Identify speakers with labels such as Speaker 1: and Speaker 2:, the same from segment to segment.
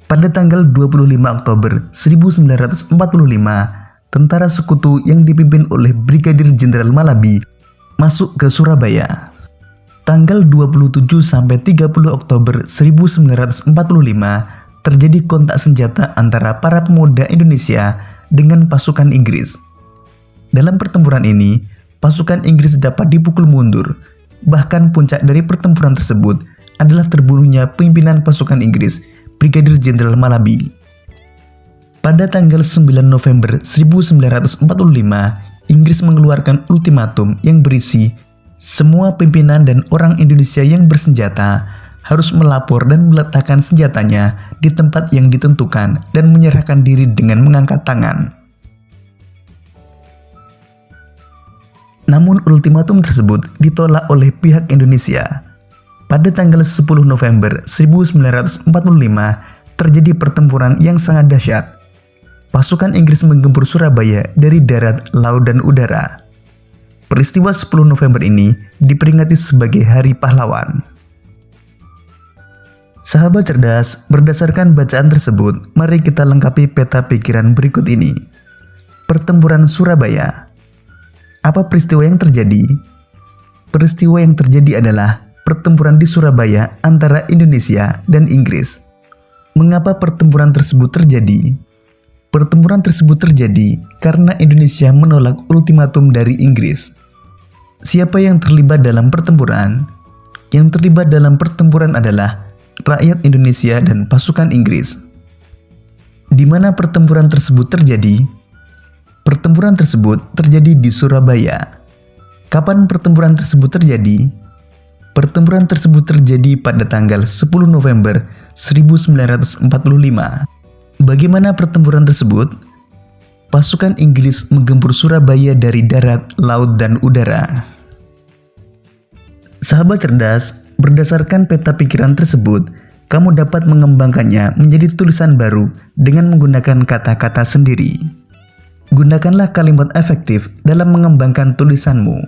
Speaker 1: Pada tanggal 25 Oktober 1945, tentara sekutu yang dipimpin oleh Brigadir Jenderal Malabi masuk ke Surabaya. Tanggal 27 sampai 30 Oktober 1945 terjadi kontak senjata antara para pemuda Indonesia dengan pasukan Inggris. Dalam pertempuran ini, pasukan Inggris dapat dipukul mundur. Bahkan puncak dari pertempuran tersebut adalah terbunuhnya pimpinan pasukan Inggris, Brigadir Jenderal Malabi. Pada tanggal 9 November 1945, Inggris mengeluarkan ultimatum yang berisi semua pimpinan dan orang Indonesia yang bersenjata harus melapor dan meletakkan senjatanya di tempat yang ditentukan dan menyerahkan diri dengan mengangkat tangan. Namun ultimatum tersebut ditolak oleh pihak Indonesia. Pada tanggal 10 November 1945 terjadi pertempuran yang sangat dahsyat. Pasukan Inggris menggempur Surabaya dari darat, laut, dan udara. Peristiwa 10 November ini diperingati sebagai Hari Pahlawan. Sahabat cerdas, berdasarkan bacaan tersebut, mari kita lengkapi peta pikiran berikut ini. Pertempuran Surabaya. Apa peristiwa yang terjadi? Peristiwa yang terjadi adalah pertempuran di Surabaya antara Indonesia dan Inggris. Mengapa pertempuran tersebut terjadi? Pertempuran tersebut terjadi karena Indonesia menolak ultimatum dari Inggris. Siapa yang terlibat dalam pertempuran? Yang terlibat dalam pertempuran adalah rakyat Indonesia dan pasukan Inggris. Di mana pertempuran tersebut terjadi? Pertempuran tersebut terjadi di Surabaya. Kapan pertempuran tersebut terjadi? Pertempuran tersebut terjadi pada tanggal 10 November 1945. Bagaimana pertempuran tersebut? Pasukan Inggris menggempur Surabaya dari darat, laut, dan udara. Sahabat cerdas, berdasarkan peta pikiran tersebut, kamu dapat mengembangkannya menjadi tulisan baru dengan menggunakan kata-kata sendiri. Gunakanlah kalimat efektif dalam mengembangkan tulisanmu.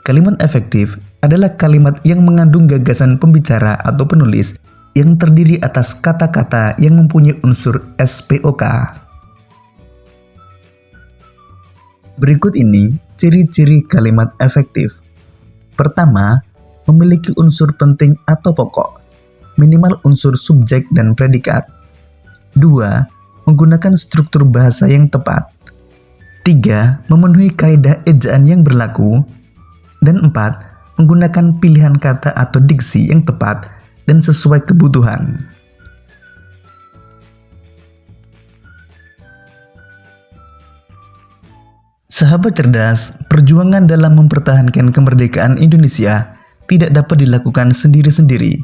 Speaker 1: Kalimat efektif adalah kalimat yang mengandung gagasan pembicara atau penulis yang terdiri atas kata-kata yang mempunyai unsur SPOK. Berikut ini ciri-ciri kalimat efektif. Pertama, memiliki unsur penting atau pokok, minimal unsur subjek dan predikat. 2. Menggunakan struktur bahasa yang tepat. 3. Memenuhi kaidah ejaan yang berlaku. Dan 4. Menggunakan pilihan kata atau diksi yang tepat dan sesuai kebutuhan. Sahabat cerdas, perjuangan dalam mempertahankan kemerdekaan Indonesia tidak dapat dilakukan sendiri-sendiri.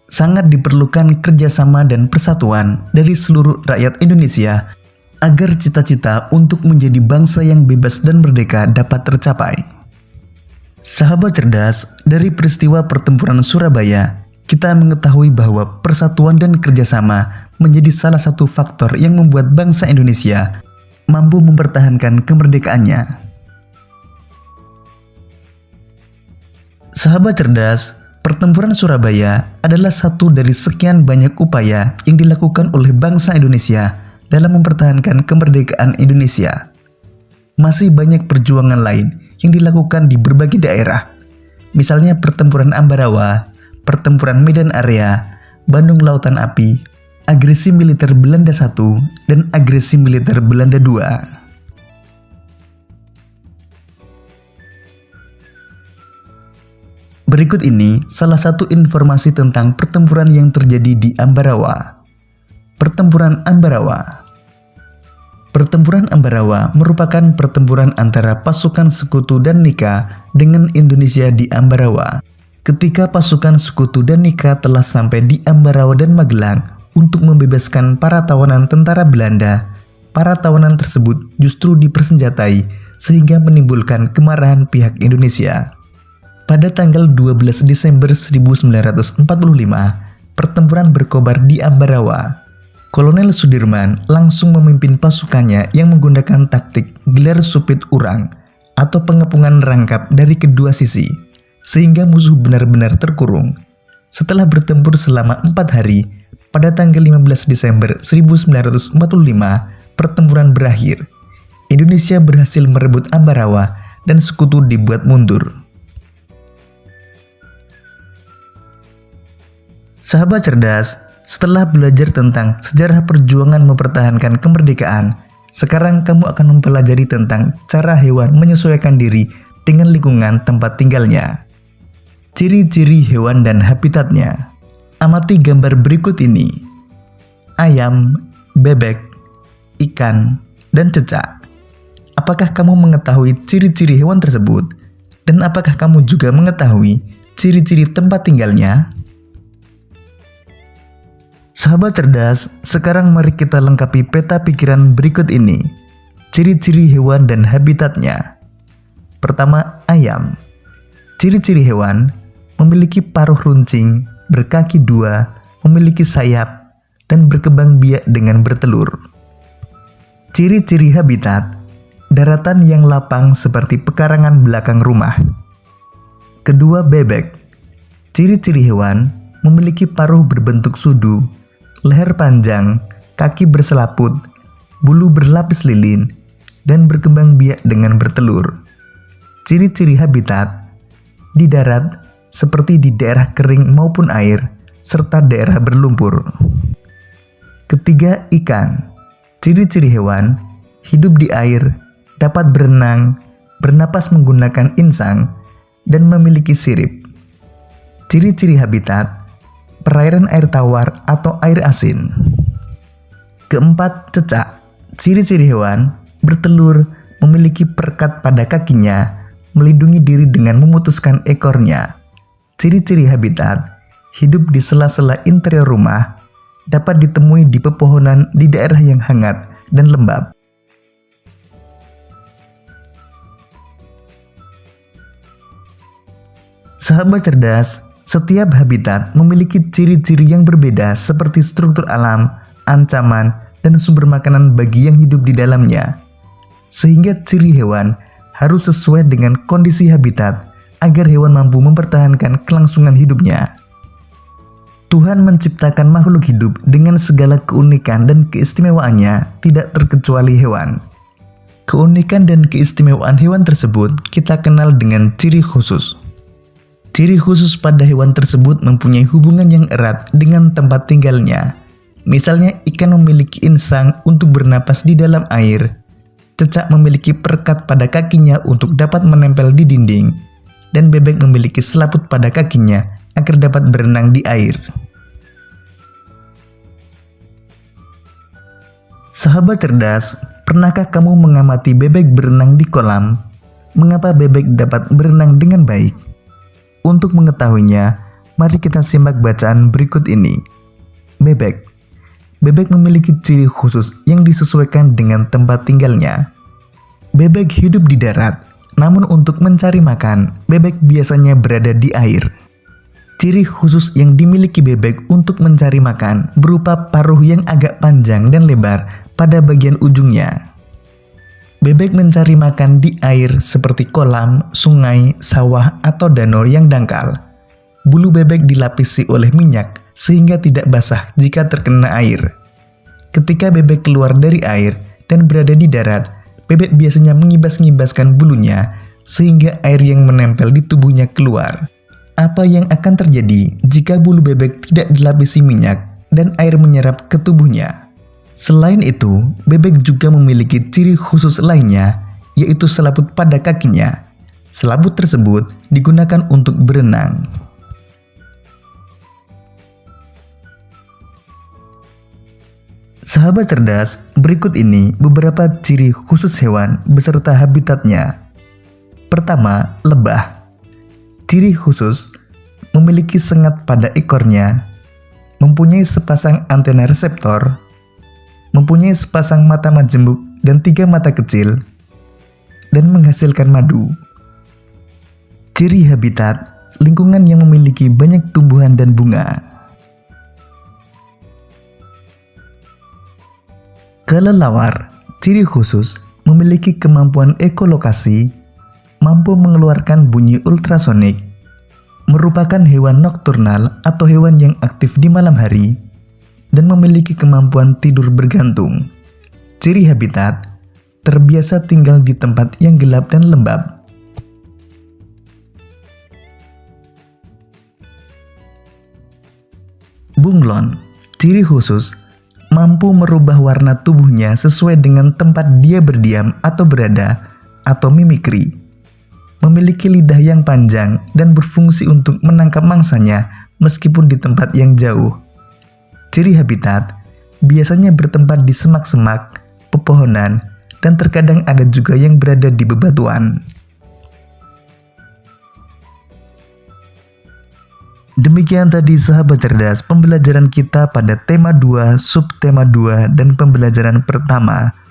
Speaker 1: Sangat diperlukan kerjasama dan persatuan dari seluruh rakyat Indonesia agar cita-cita untuk menjadi bangsa yang bebas dan merdeka dapat tercapai. Sahabat cerdas, dari peristiwa pertempuran Surabaya, kita mengetahui bahwa persatuan dan kerjasama menjadi salah satu faktor yang membuat bangsa Indonesia mampu mempertahankan kemerdekaannya. Sahabat cerdas, pertempuran Surabaya adalah satu dari sekian banyak upaya yang dilakukan oleh bangsa Indonesia dalam mempertahankan kemerdekaan Indonesia. Masih banyak perjuangan lain yang dilakukan di berbagai daerah, misalnya pertempuran Ambarawa, pertempuran Medan Area, Bandung Lautan Api, agresi militer Belanda I, dan agresi militer Belanda II. Berikut ini salah satu informasi tentang pertempuran yang terjadi di Ambarawa. Pertempuran Ambarawa. Pertempuran Ambarawa merupakan pertempuran antara pasukan sekutu dan Nika dengan Indonesia di Ambarawa. Ketika pasukan sekutu dan Nika telah sampai di Ambarawa dan Magelang untuk membebaskan para tawanan tentara Belanda, para tawanan tersebut justru dipersenjatai sehingga menimbulkan kemarahan pihak Indonesia. Pada tanggal 12 Desember 1945, pertempuran berkobar di Ambarawa. Kolonel Sudirman langsung memimpin pasukannya yang menggunakan taktik gelar supit urang atau pengepungan rangkap dari kedua sisi, sehingga musuh benar-benar terkurung. Setelah bertempur selama 4 hari, Pada tanggal 15 Desember 1945, pertempuran berakhir. Indonesia berhasil merebut Ambarawa dan sekutu dibuat mundur. Sahabat cerdas, setelah belajar tentang sejarah perjuangan mempertahankan kemerdekaan, sekarang kamu akan mempelajari tentang cara hewan menyesuaikan diri dengan lingkungan tempat tinggalnya. Ciri-ciri hewan dan habitatnya. Amati gambar berikut ini. Ayam, bebek, ikan, dan cecak. Apakah kamu mengetahui ciri-ciri hewan tersebut? Dan apakah kamu juga mengetahui ciri-ciri tempat tinggalnya? Sahabat cerdas, sekarang mari kita lengkapi peta pikiran berikut ini. Ciri-ciri hewan dan habitatnya. Pertama, ayam. Ciri-ciri hewan: memiliki paruh runcing, berkaki dua, memiliki sayap, dan berkembang biak dengan bertelur. Ciri-ciri habitat: daratan yang lapang seperti pekarangan belakang rumah. Kedua, bebek. Ciri-ciri hewan: memiliki paruh berbentuk sudu, leher panjang, kaki berselaput, bulu berlapis lilin, dan berkembang biak dengan bertelur. Ciri-ciri habitat: di darat, seperti di daerah kering maupun air, serta daerah berlumpur. Ketiga, ikan. Ciri-ciri hewan: hidup di air, dapat berenang, bernapas menggunakan insang, dan memiliki sirip. Ciri-ciri habitat: perairan air tawar atau air asin. Keempat, cecak. Ciri-ciri hewan: bertelur, memiliki perekat pada kakinya, melindungi diri dengan memutuskan ekornya. Ciri-ciri habitat: hidup di sela-sela interior rumah, dapat ditemui di pepohonan di daerah yang hangat dan lembab. Sahabat cerdas, setiap habitat memiliki ciri-ciri yang berbeda seperti struktur alam, ancaman, dan sumber makanan bagi yang hidup di dalamnya. Sehingga ciri hewan harus sesuai dengan kondisi habitat agar hewan mampu mempertahankan kelangsungan hidupnya. Tuhan menciptakan makhluk hidup dengan segala keunikan dan keistimewaannya, tidak terkecuali hewan. Keunikan dan keistimewaan hewan tersebut kita kenal dengan ciri khusus. Ciri khusus pada hewan tersebut mempunyai hubungan yang erat dengan tempat tinggalnya. Misalnya, ikan memiliki insang untuk bernapas di dalam air. Cecak memiliki perekat pada kakinya untuk dapat menempel di dinding. Dan bebek memiliki selaput pada kakinya agar dapat berenang di air. Sahabat cerdas, pernahkah kamu mengamati bebek berenang di kolam? Mengapa bebek dapat berenang dengan baik? Untuk mengetahuinya, mari kita simak bacaan berikut ini. Bebek. Bebek memiliki ciri khusus yang disesuaikan dengan tempat tinggalnya. Bebek hidup di darat. Namun untuk mencari makan, bebek biasanya berada di air. Ciri khusus yang dimiliki bebek untuk mencari makan berupa paruh yang agak panjang dan lebar pada bagian ujungnya. Bebek mencari makan di air seperti kolam, sungai, sawah, atau danau yang dangkal. Bulu bebek dilapisi oleh minyak sehingga tidak basah jika terkena air. Ketika bebek keluar dari air dan berada di darat, bebek biasanya mengibas-ngibaskan bulunya sehingga air yang menempel di tubuhnya keluar. Apa yang akan terjadi jika bulu bebek tidak dilapisi minyak dan air menyerap ke tubuhnya? Selain itu, bebek juga memiliki ciri khusus lainnya, yaitu selaput pada kakinya. Selaput tersebut digunakan untuk berenang. Sahabat cerdas, berikut ini beberapa ciri khusus hewan beserta habitatnya. Pertama, lebah. Ciri khusus: memiliki sengat pada ekornya, mempunyai sepasang antena reseptor, mempunyai sepasang mata majemuk dan 3 mata kecil, dan menghasilkan madu. Ciri habitat: lingkungan yang memiliki banyak tumbuhan dan bunga. Kelelawar. Ciri khusus: memiliki kemampuan ekolokasi, mampu mengeluarkan bunyi ultrasonik, merupakan hewan nokturnal atau hewan yang aktif di malam hari, dan memiliki kemampuan tidur bergantung. Ciri habitat: terbiasa tinggal di tempat yang gelap dan lembab. Bunglon, ciri khusus, mampu merubah warna tubuhnya sesuai dengan tempat dia berdiam atau berada, atau mimikri. Memiliki lidah yang panjang dan berfungsi untuk menangkap mangsanya meskipun di tempat yang jauh. Ciri habitat, biasanya bertempat di semak-semak, pepohonan, dan terkadang ada juga yang berada di bebatuan. Demikian tadi sahabat cerdas pembelajaran kita pada tema 2, subtema 2, dan pembelajaran pertama.